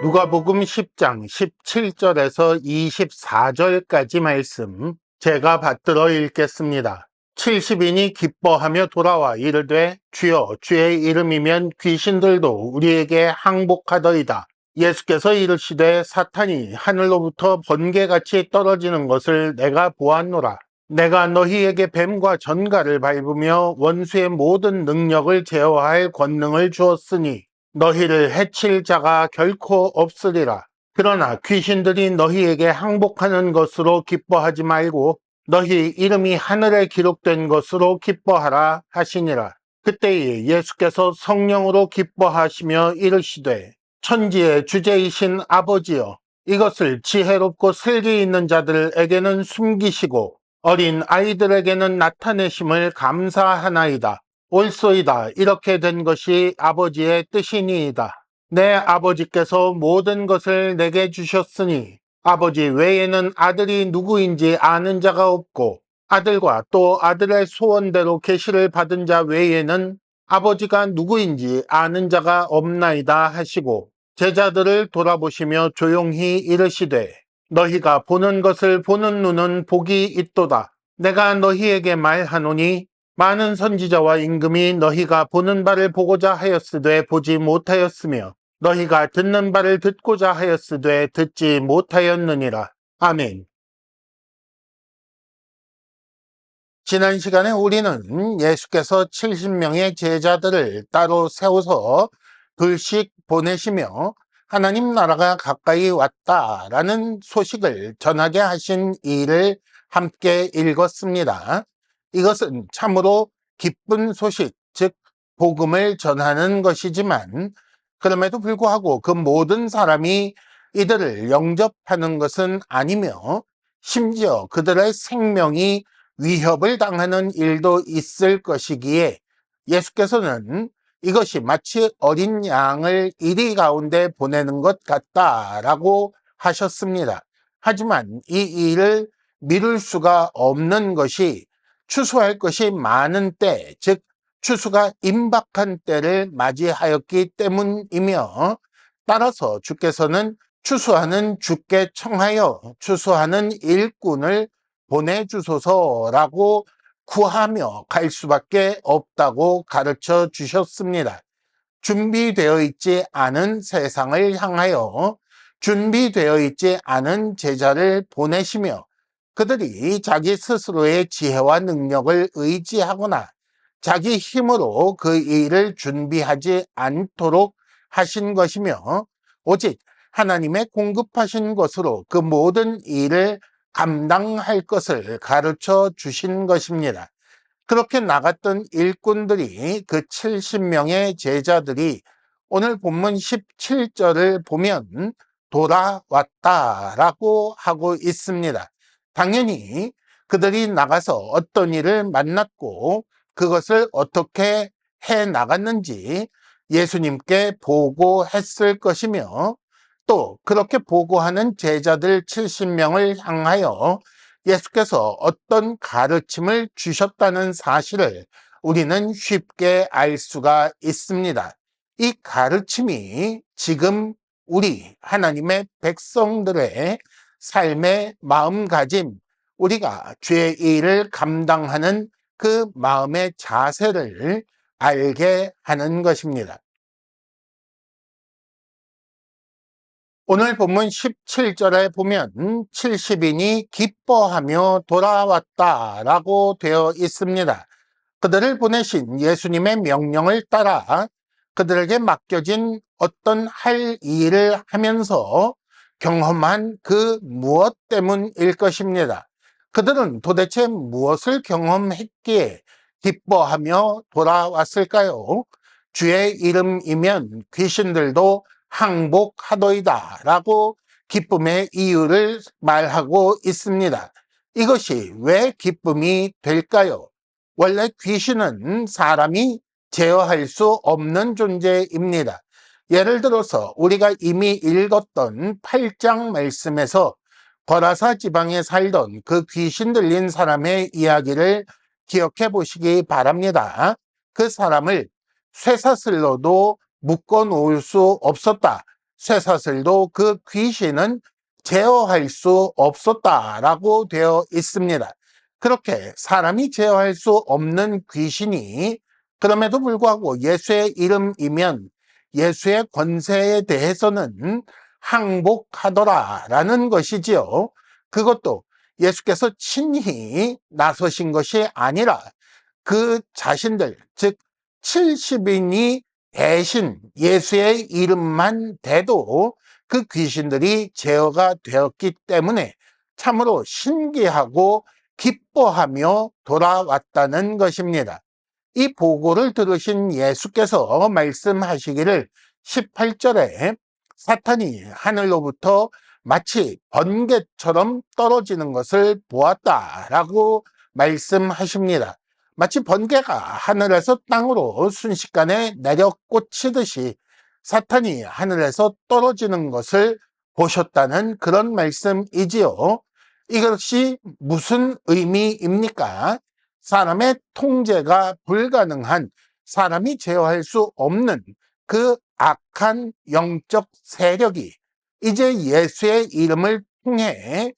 누가복음 10장 17절에서 24절까지 말씀 제가 받들어 읽겠습니다. 70인이 기뻐하며 돌아와 이르되 주여 주의 이름이면 귀신들도 우리에게 항복하더이다. 예수께서 이르시되 사탄이 하늘로부터 번개같이 떨어지는 것을 내가 보았노라. 내가 너희에게 뱀과 전갈을 밟으며 원수의 모든 능력을 제어할 권능을 주었으니 너희를 해칠 자가 결코 없으리라. 그러나 귀신들이 너희에게 항복하는 것으로 기뻐하지 말고 너희 이름이 하늘에 기록된 것으로 기뻐하라 하시니라. 그때에 예수께서 성령으로 기뻐하시며 이르시되 천지의 주제이신 아버지여, 이것을 지혜롭고 슬기 있는 자들에게는 숨기시고 어린 아이들에게는 나타내심을 감사하나이다. 옳소이다. 이렇게 된 것이 아버지의 뜻이니이다. 내 아버지께서 모든 것을 내게 주셨으니 아버지 외에는 아들이 누구인지 아는 자가 없고 아들과 또 아들의 소원대로 계시를 받은 자 외에는 아버지가 누구인지 아는 자가 없나이다 하시고 제자들을 돌아보시며 조용히 이르시되 너희가 보는 것을 보는 눈은 복이 있도다. 내가 너희에게 말하노니 많은 선지자와 임금이 너희가 보는 바를 보고자 하였으되 보지 못하였으며 너희가 듣는 바를 듣고자 하였으되 듣지 못하였느니라. 아멘. 지난 시간에 우리는 예수께서 70명의 제자들을 따로 세워서 둘씩 보내시며 하나님 나라가 가까이 왔다라는 소식을 전하게 하신 일을 함께 읽었습니다. 이것은 참으로 기쁜 소식, 즉 복음을 전하는 것이지만 그럼에도 불구하고 그 모든 사람이 이들을 영접하는 것은 아니며 심지어 그들의 생명이 위협을 당하는 일도 있을 것이기에 예수께서는 이것이 마치 어린 양을 이리 가운데 보내는 것 같다라고 하셨습니다. 하지만 이 일을 미룰 수가 없는 것이 추수할 것이 많은 때, 즉 추수가 임박한 때를 맞이하였기 때문이며 따라서 주께서는 추수하는 주께 청하여 추수하는 일꾼을 보내주소서라고 구하며 갈 수밖에 없다고 가르쳐 주셨습니다. 준비되어 있지 않은 세상을 향하여 준비되어 있지 않은 제자를 보내시며 그들이 자기 스스로의 지혜와 능력을 의지하거나 자기 힘으로 그 일을 준비하지 않도록 하신 것이며 오직 하나님의 공급하신 것으로 그 모든 일을 감당할 것을 가르쳐 주신 것입니다. 그렇게 나갔던 일꾼들이 그 70명의 제자들이 오늘 본문 17절을 보면 돌아왔다라고 하고 있습니다. 당연히 그들이 나가서 어떤 일을 만났고 그것을 어떻게 해 나갔는지 예수님께 보고했을 것이며 또 그렇게 보고하는 제자들 70명을 향하여 예수께서 어떤 가르침을 주셨다는 사실을 우리는 쉽게 알 수가 있습니다. 이 가르침이 지금 우리 하나님의 백성들의 삶의 마음가짐, 우리가 죄의 일을 감당하는 그 마음의 자세를 알게 하는 것입니다. 오늘 본문 17절에 보면 70인이 기뻐하며 돌아왔다라고 되어 있습니다. 그들을 보내신 예수님의 명령을 따라 그들에게 맡겨진 어떤 할 일을 하면서 경험한 그 무엇 때문일 것입니다. 그들은 도대체 무엇을 경험했기에 기뻐하며 돌아왔을까요? 주의 이름이면 귀신들도 항복하도이다 라고 기쁨의 이유를 말하고 있습니다. 이것이 왜 기쁨이 될까요? 원래 귀신은 사람이 제어할 수 없는 존재입니다. 예를 들어서 우리가 이미 읽었던 8장 말씀에서 거라사 지방에 살던 그 귀신 들린 사람의 이야기를 기억해 보시기 바랍니다. 그 사람을 쇠사슬로도 묶어 놓을 수 없었다. 쇠사슬도 그 귀신은 제어할 수 없었다라고 되어 있습니다. 그렇게 사람이 제어할 수 없는 귀신이 그럼에도 불구하고 예수의 이름이면 예수의 권세에 대해서는 항복하더라라는 것이지요. 그것도 예수께서 친히 나서신 것이 아니라 그 자신들, 즉 70인이 대신 예수의 이름만 대도 그 귀신들이 제어가 되었기 때문에 참으로 신기하고 기뻐하며 돌아왔다는 것입니다. 이 보고를 들으신 예수께서 말씀하시기를 18절에 사탄이 하늘로부터 마치 번개처럼 떨어지는 것을 보았다라고 말씀하십니다. 마치 번개가 하늘에서 땅으로 순식간에 내려 꽂히듯이 사탄이 하늘에서 떨어지는 것을 보셨다는 그런 말씀이지요. 이것이 무슨 의미입니까? 사람의 통제가 불가능한, 사람이 제어할 수 없는 그 악한 영적 세력이 이제 예수의 이름을 통해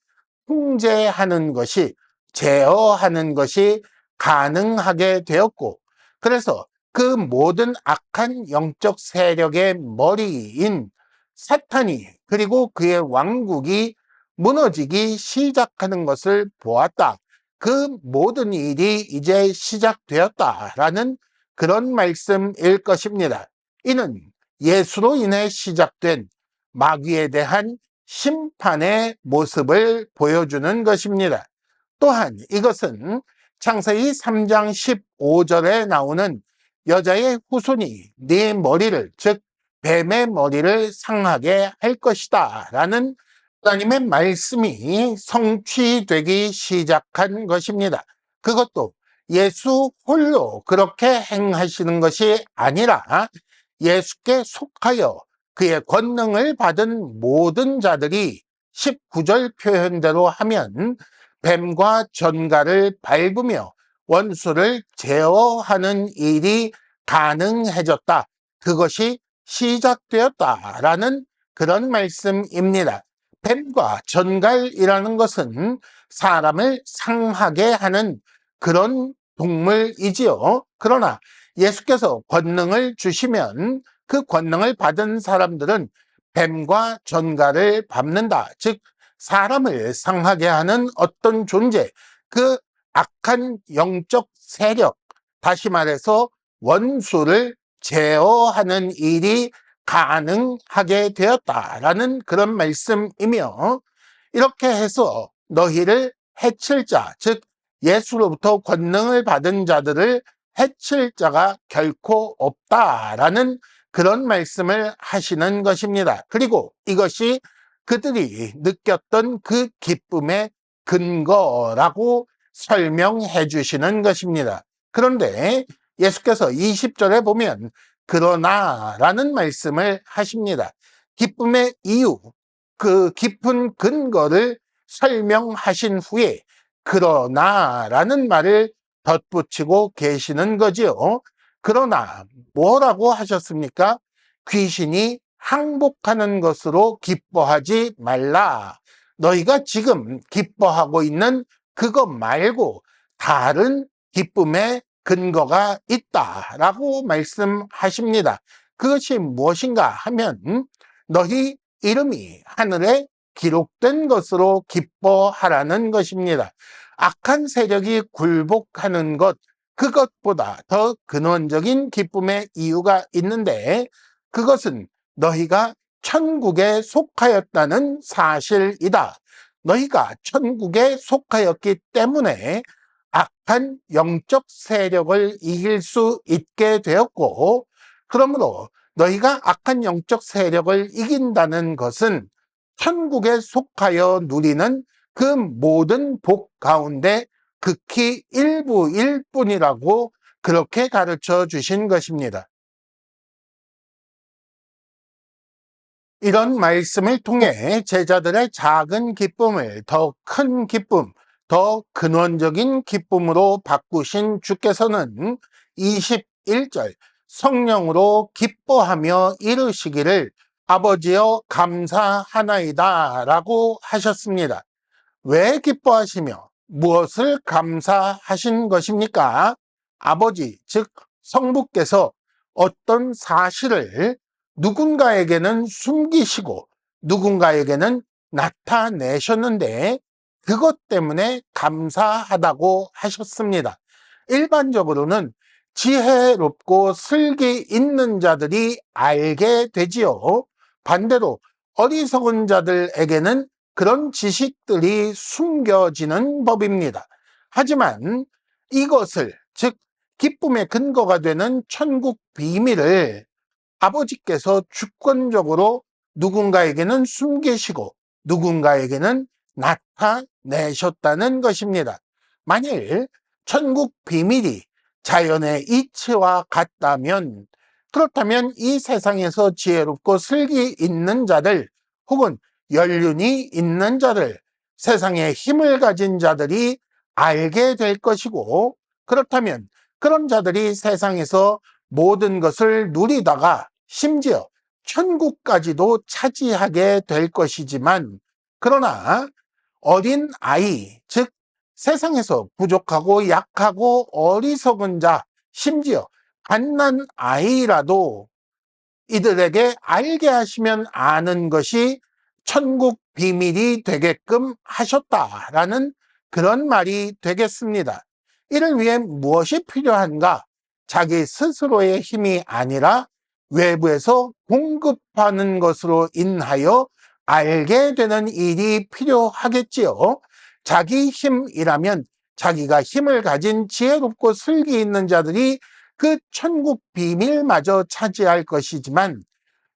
통제하는 것이, 제어하는 것이 가능하게 되었고, 그래서 그 모든 악한 영적 세력의 머리인 사탄이, 그리고 그의 왕국이 무너지기 시작하는 것을 보았다. 그 모든 일이 이제 시작되었다라는 그런 말씀일 것입니다. 이는 예수로 인해 시작된 마귀에 대한 심판의 모습을 보여주는 것입니다. 또한 이것은 창세기 3장 15절에 나오는 여자의 후손이 네 머리를, 즉 뱀의 머리를 상하게 할 것이다 라는 하나님의 말씀이 성취되기 시작한 것입니다. 그것도 예수 홀로 그렇게 행하시는 것이 아니라 예수께 속하여 그의 권능을 받은 모든 자들이 19절 표현대로 하면 뱀과 전갈을 밟으며 원수를 제어하는 일이 가능해졌다. 그것이 시작되었다라는 그런 말씀입니다. 뱀과 전갈이라는 것은 사람을 상하게 하는 그런 동물이지요. 그러나 예수께서 권능을 주시면 그 권능을 받은 사람들은 뱀과 전갈을 밟는다. 즉 사람을 상하게 하는 어떤 존재, 그 악한 영적 세력, 다시 말해서 원수를 제어하는 일이 가능하게 되었다라는 그런 말씀이며, 이렇게 해서 너희를 해칠 자, 즉 예수로부터 권능을 받은 자들을 해칠 자가 결코 없다라는 그런 말씀을 하시는 것입니다. 그리고 이것이 그들이 느꼈던 그 기쁨의 근거라고 설명해 주시는 것입니다. 그런데 예수께서 20절에 보면 그러나 라는 말씀을 하십니다. 기쁨의 이유, 그 깊은 근거를 설명하신 후에 그러나 라는 말을 덧붙이고 계시는 거지요. 그러나 뭐라고 하셨습니까? 귀신이 항복하는 것으로 기뻐하지 말라. 너희가 지금 기뻐하고 있는 그것 말고 다른 기쁨의 근거가 있다라고 말씀하십니다. 그것이 무엇인가 하면 너희 이름이 하늘에 기록된 것으로 기뻐하라는 것입니다. 악한 세력이 굴복하는 것, 그것보다 더 근원적인 기쁨의 이유가 있는데, 그것은 너희가 천국에 속하였다는 사실이다. 너희가 천국에 속하였기 때문에 악한 영적 세력을 이길 수 있게 되었고, 그러므로 너희가 악한 영적 세력을 이긴다는 것은 천국에 속하여 누리는 그 모든 복 가운데 극히 일부일 뿐이라고 그렇게 가르쳐 주신 것입니다. 이런 말씀을 통해 제자들의 작은 기쁨을 더 큰 기쁨, 더 근원적인 기쁨으로 바꾸신 주께서는 21절 성령으로 기뻐하며 이르시기를 아버지여 감사하나이다 라고 하셨습니다. 왜 기뻐하시며 무엇을 감사하신 것입니까? 아버지, 즉 성부께서 어떤 사실을 누군가에게는 숨기시고 누군가에게는 나타내셨는데 그것 때문에 감사하다고 하셨습니다. 일반적으로는 지혜롭고 슬기 있는 자들이 알게 되지요. 반대로 어리석은 자들에게는 그런 지식들이 숨겨지는 법입니다. 하지만 이것을, 즉 기쁨의 근거가 되는 천국 비밀을 아버지께서 주권적으로 누군가에게는 숨기시고 누군가에게는 나타내셨다는 것입니다. 만일 천국 비밀이 자연의 이치와 같다면, 그렇다면 이 세상에서 지혜롭고 슬기 있는 자들 혹은 연륜이 있는 자들, 세상에 힘을 가진 자들이 알게 될 것이고, 그렇다면 그런 자들이 세상에서 모든 것을 누리다가 심지어 천국까지도 차지하게 될 것이지만, 그러나 어린 아이, 즉 세상에서 부족하고 약하고 어리석은 자, 심지어 갓난 아이라도 이들에게 알게 하시면 아는 것이 천국 비밀이 되게끔 하셨다라는 그런 말이 되겠습니다. 이를 위해 무엇이 필요한가? 자기 스스로의 힘이 아니라 외부에서 공급하는 것으로 인하여 알게 되는 일이 필요하겠지요. 자기 힘이라면 자기가 힘을 가진 지혜롭고 슬기 있는 자들이 그 천국 비밀마저 차지할 것이지만,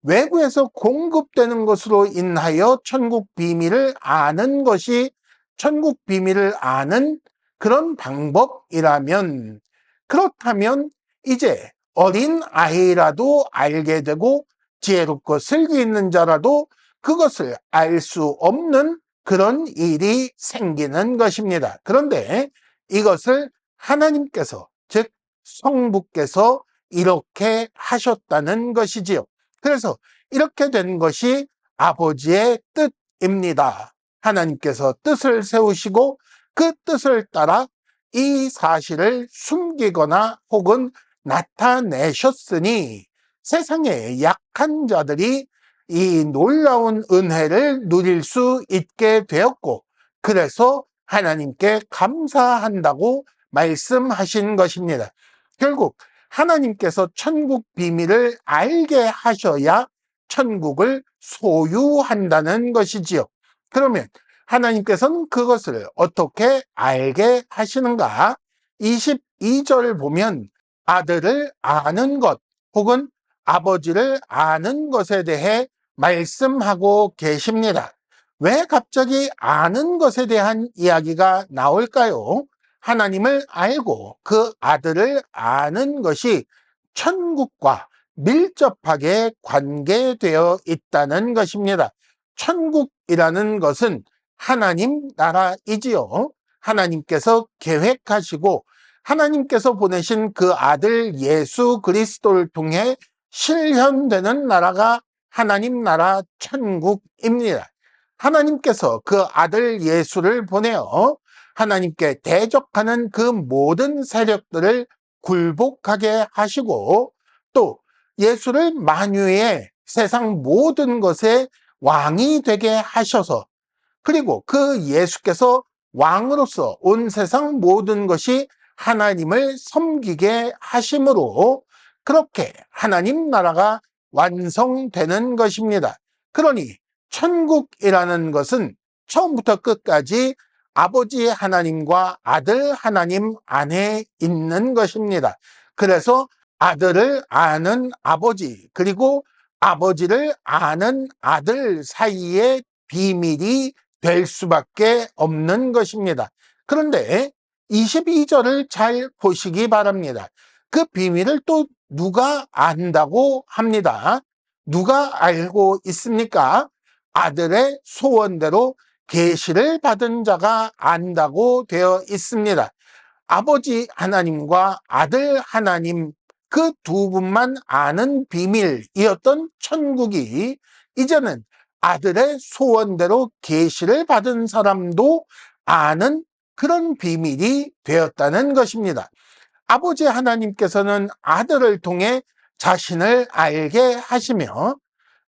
외부에서 공급되는 것으로 인하여 천국 비밀을 아는 것이 천국 비밀을 아는 그런 방법이라면, 그렇다면 이제 어린 아이라도 알게 되고 지혜롭고 슬기 있는 자라도 그것을 알 수 없는 그런 일이 생기는 것입니다. 그런데 이것을 하나님께서, 즉 성부께서 이렇게 하셨다는 것이지요. 그래서 이렇게 된 것이 아버지의 뜻입니다. 하나님께서 뜻을 세우시고 그 뜻을 따라 이 사실을 숨기거나 혹은 나타내셨으니 세상의 약한 자들이 이 놀라운 은혜를 누릴 수 있게 되었고, 그래서 하나님께 감사한다고 말씀하신 것입니다. 결국 하나님께서 천국 비밀을 알게 하셔야 천국을 소유한다는 것이지요. 그러면 하나님께서는 그것을 어떻게 알게 하시는가? 22절 보면 아들을 아는 것 혹은 아버지를 아는 것에 대해 말씀하고 계십니다. 왜 갑자기 아는 것에 대한 이야기가 나올까요? 하나님을 알고 그 아들을 아는 것이 천국과 밀접하게 관계되어 있다는 것입니다. 천국이라는 것은 하나님 나라이지요. 하나님께서 계획하시고 하나님께서 보내신 그 아들 예수 그리스도를 통해 실현되는 나라가 하나님 나라 천국입니다. 하나님께서 그 아들 예수를 보내어 하나님께 대적하는 그 모든 세력들을 굴복하게 하시고, 또 예수를 만유의 세상 모든 것의 왕이 되게 하셔서, 그리고 그 예수께서 왕으로서 온 세상 모든 것이 하나님을 섬기게 하심으로 그렇게 하나님 나라가 완성되는 것입니다. 그러니 천국이라는 것은 처음부터 끝까지 아버지 하나님과 아들 하나님 안에 있는 것입니다. 그래서 아들을 아는 아버지, 그리고 아버지를 아는 아들 사이의 비밀이 될 수밖에 없는 것입니다. 그런데 22절을 잘 보시기 바랍니다. 그 비밀을 또 누가 안다고 합니다. 누가 알고 있습니까? 아들의 소원대로 계시를 받은 자가 안다고 되어 있습니다. 아버지 하나님과 아들 하나님 그 두 분만 아는 비밀이었던 천국이 이제는 아들의 소원대로 계시를 받은 사람도 아는 그런 비밀이 되었다는 것입니다. 아버지 하나님께서는 아들을 통해 자신을 알게 하시며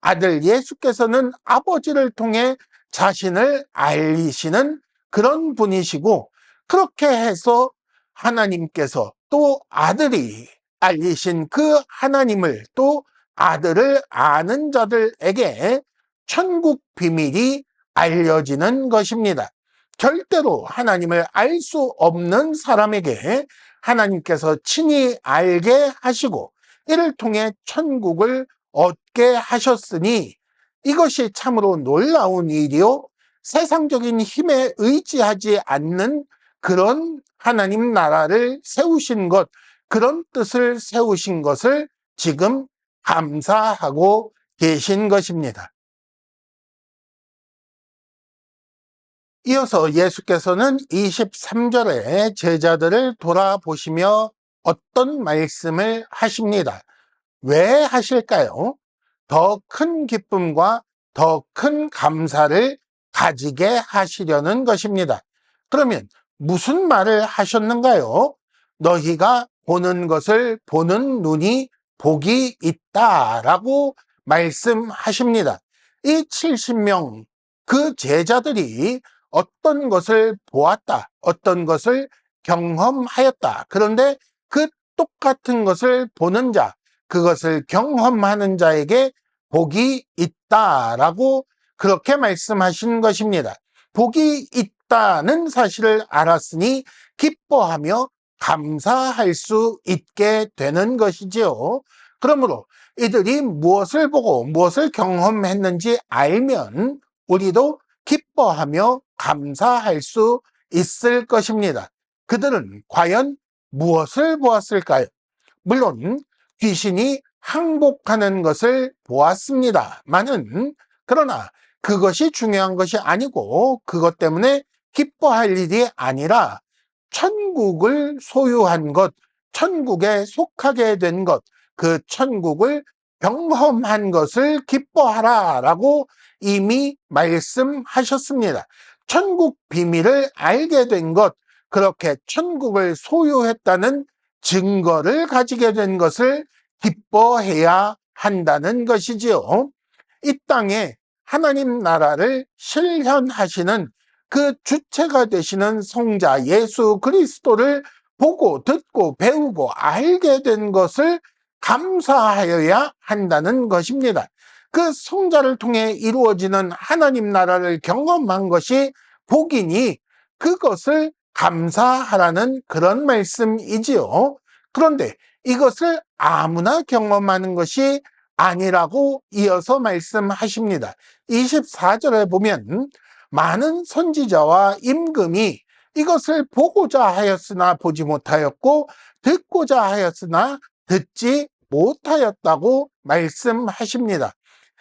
아들 예수께서는 아버지를 통해 자신을 알리시는 그런 분이시고, 그렇게 해서 하나님께서 또 아들이 알리신 그 하나님을 또 아들을 아는 자들에게 천국 비밀이 알려지는 것입니다. 절대로 하나님을 알 수 없는 사람에게 하나님께서 친히 알게 하시고 이를 통해 천국을 얻게 하셨으니 이것이 참으로 놀라운 일이요, 세상적인 힘에 의지하지 않는 그런 하나님 나라를 세우신 것, 그런 뜻을 세우신 것을 지금 감사하고 계신 것입니다. 이어서 예수께서는 23절에 제자들을 돌아보시며 어떤 말씀을 하십니다. 왜 하실까요? 더 큰 기쁨과 더 큰 감사를 가지게 하시려는 것입니다. 그러면 무슨 말을 하셨는가요? 너희가 보는 것을 보는 눈이 복이 있다라고 말씀하십니다. 이 70명 그 제자들이 어떤 것을 보았다, 어떤 것을 경험하였다. 그런데 그 똑같은 것을 보는 자, 그것을 경험하는 자에게 복이 있다라고 그렇게 말씀하신 것입니다. 복이 있다는 사실을 알았으니 기뻐하며 감사할 수 있게 되는 것이지요. 그러므로 이들이 무엇을 보고 무엇을 경험했는지 알면 우리도 기뻐하며 감사할 수 있을 것입니다. 그들은 과연 무엇을 보았을까요? 물론 귀신이 항복하는 것을 보았습니다만은, 그러나 그것이 중요한 것이 아니고 그것 때문에 기뻐할 일이 아니라 천국을 소유한 것, 천국에 속하게 된 것, 그 천국을 경험한 것을 기뻐하라라고 이미 말씀하셨습니다. 천국 비밀을 알게 된 것, 그렇게 천국을 소유했다는 증거를 가지게 된 것을 기뻐해야 한다는 것이지요. 이 땅에 하나님 나라를 실현하시는 그 주체가 되시는 성자 예수 그리스도를 보고 듣고 배우고 알게 된 것을 감사하여야 한다는 것입니다. 그 성자를 통해 이루어지는 하나님 나라를 경험한 것이 복이니 그것을 감사하라는 그런 말씀이지요. 그런데 이것을 아무나 경험하는 것이 아니라고 이어서 말씀하십니다. 24절에 보면 많은 선지자와 임금이 이것을 보고자 하였으나 보지 못하였고 듣고자 하였으나 듣지 못하였다고 말씀하십니다.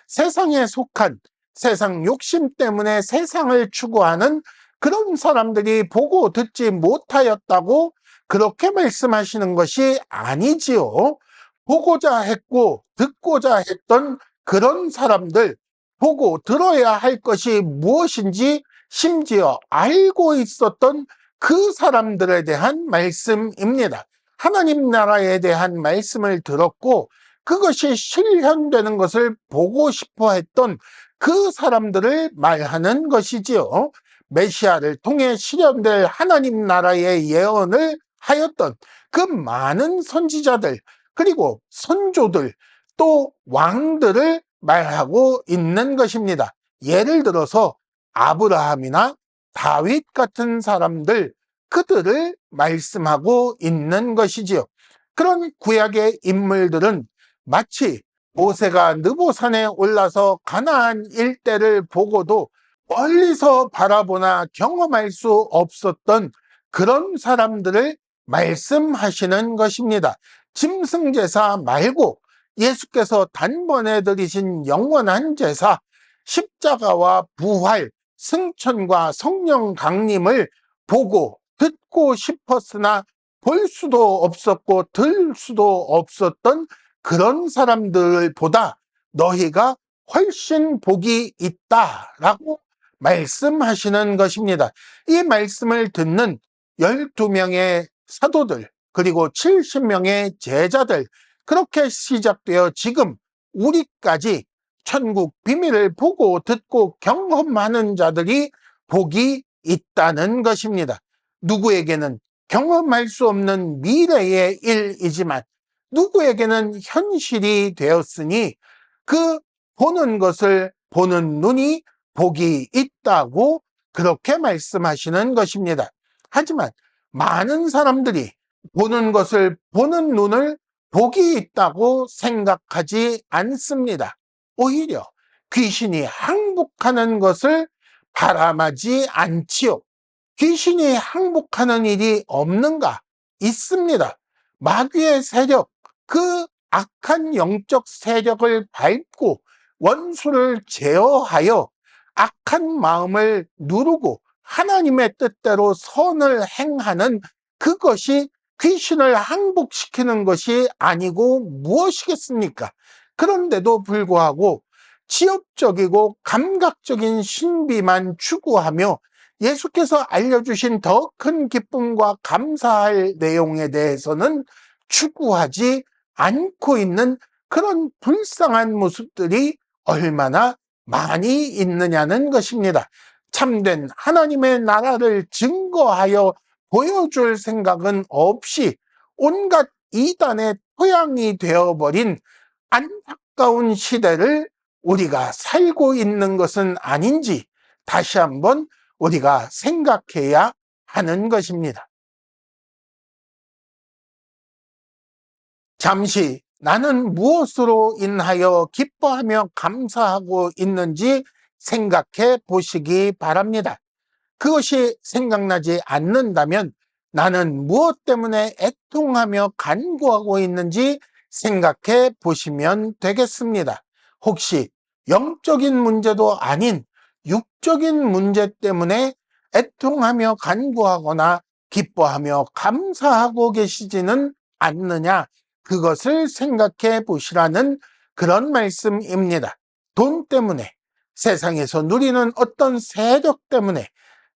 세상에 속한 세상 욕심 때문에 세상을 추구하는 그런 사람들이 보고 듣지 못하였다고 그렇게 말씀하시는 것이 아니지요. 보고자 했고 듣고자 했던 그런 사람들, 보고 들어야 할 것이 무엇인지 심지어 알고 있었던 그 사람들에 대한 말씀입니다. 하나님 나라에 대한 말씀을 들었고 그것이 실현되는 것을 보고 싶어 했던 그 사람들을 말하는 것이지요. 메시아를 통해 실현될 하나님 나라의 예언을 하였던 그 많은 선지자들, 그리고 선조들, 또 왕들을 말하고 있는 것입니다. 예를 들어서 아브라함이나 다윗 같은 사람들, 그들을 말씀하고 있는 것이지요. 그런 구약의 인물들은 마치 모세가 느보산에 올라서 가나안 일대를 보고도 멀리서 바라보나 경험할 수 없었던 그런 사람들을 말씀하시는 것입니다. 짐승제사 말고 예수께서 단번에 드리신 영원한 제사, 십자가와 부활, 승천과 성령 강림을 보고 듣고 싶었으나 볼 수도 없었고 들 수도 없었던 그런 사람들보다 너희가 훨씬 복이 있다라고 말씀하시는 것입니다. 이 말씀을 듣는 12명의 사도들 그리고 70명의 제자들, 그렇게 시작되어 지금 우리까지 천국 비밀을 보고 듣고 경험하는 자들이 복이 있다는 것입니다. 누구에게는 경험할 수 없는 미래의 일이지만 누구에게는 현실이 되었으니 그 보는 것을 보는 눈이 복이 있다고 그렇게 말씀하시는 것입니다. 하지만 많은 사람들이 보는 것을 보는 눈을 복이 있다고 생각하지 않습니다. 오히려 귀신이 항복하는 것을 바람하지 않지요. 귀신이 항복하는 일이 없는가? 있습니다. 마귀의 세력, 그 악한 영적 세력을 밟고 원수를 제어하여 악한 마음을 누르고 하나님의 뜻대로 선을 행하는 그것이 귀신을 항복시키는 것이 아니고 무엇이겠습니까? 그런데도 불구하고 지엽적이고 감각적인 신비만 추구하며 예수께서 알려주신 더 큰 기쁨과 감사할 내용에 대해서는 추구하지 않고 있는 그런 불쌍한 모습들이 얼마나 많이 있느냐는 것입니다. 참된 하나님의 나라를 증거하여 보여줄 생각은 없이 온갖 이단의 토양이 되어버린 안타까운 시대를 우리가 살고 있는 것은 아닌지 다시 한번 우리가 생각해야 하는 것입니다. 잠시 나는 무엇으로 인하여 기뻐하며 감사하고 있는지 생각해 보시기 바랍니다. 그것이 생각나지 않는다면 나는 무엇 때문에 애통하며 간구하고 있는지 생각해 보시면 되겠습니다. 혹시 영적인 문제도 아닌 육적인 문제 때문에 애통하며 간구하거나 기뻐하며 감사하고 계시지는 않느냐, 그것을 생각해 보시라는 그런 말씀입니다. 돈 때문에, 세상에서 누리는 어떤 세력 때문에,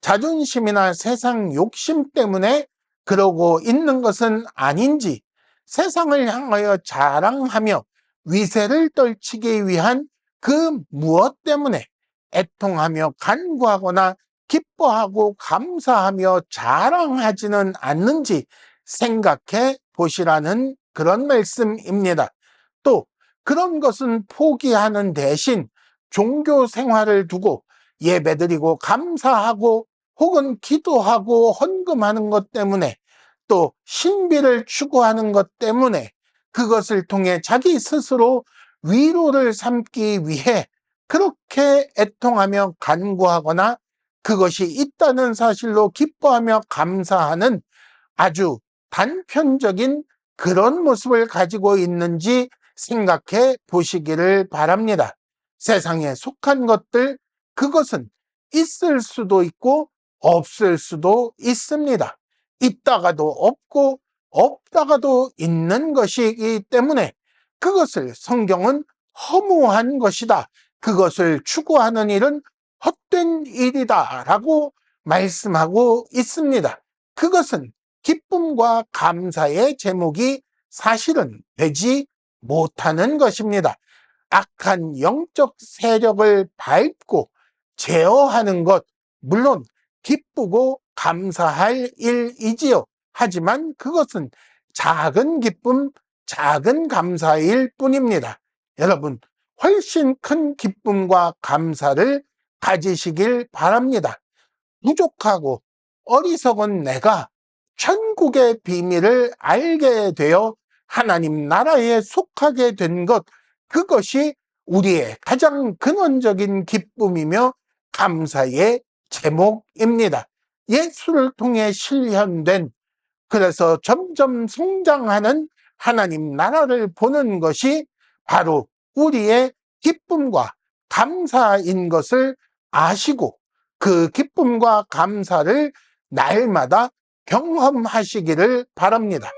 자존심이나 세상 욕심 때문에 그러고 있는 것은 아닌지, 세상을 향하여 자랑하며 위세를 떨치기 위한 그 무엇 때문에 애통하며 간구하거나 기뻐하고 감사하며 자랑하지는 않는지 생각해 보시라는 그런 말씀입니다. 또 그런 것은 포기하는 대신 종교 생활을 두고 예배드리고 감사하고 혹은 기도하고 헌금하는 것 때문에 또 신비를 추구하는 것 때문에 그것을 통해 자기 스스로 위로를 삼기 위해 그렇게 애통하며 간구하거나 그것이 있다는 사실로 기뻐하며 감사하는 아주 단편적인 그런 모습을 가지고 있는지 생각해 보시기를 바랍니다. 세상에 속한 것들, 그것은 있을 수도 있고 없을 수도 있습니다. 있다가도 없고 없다가도 있는 것이기 때문에 그것을 성경은 허무한 것이다, 그것을 추구하는 일은 헛된 일이다 라고 말씀하고 있습니다. 그것은 기쁨과 감사의 제목이 사실은 되지 못하는 것입니다. 악한 영적 세력을 밟고 제어하는 것, 물론 기쁘고 감사할 일이지요. 하지만 그것은 작은 기쁨, 작은 감사일 뿐입니다. 여러분, 훨씬 큰 기쁨과 감사를 가지시길 바랍니다. 부족하고 어리석은 내가 천국의 비밀을 알게 되어 하나님 나라에 속하게 된 것, 그것이 우리의 가장 근원적인 기쁨이며 감사의 제목입니다. 예수를 통해 실현된, 그래서 점점 성장하는 하나님 나라를 보는 것이 바로 우리의 기쁨과 감사인 것을 아시고 그 기쁨과 감사를 날마다 경험하시기를 바랍니다.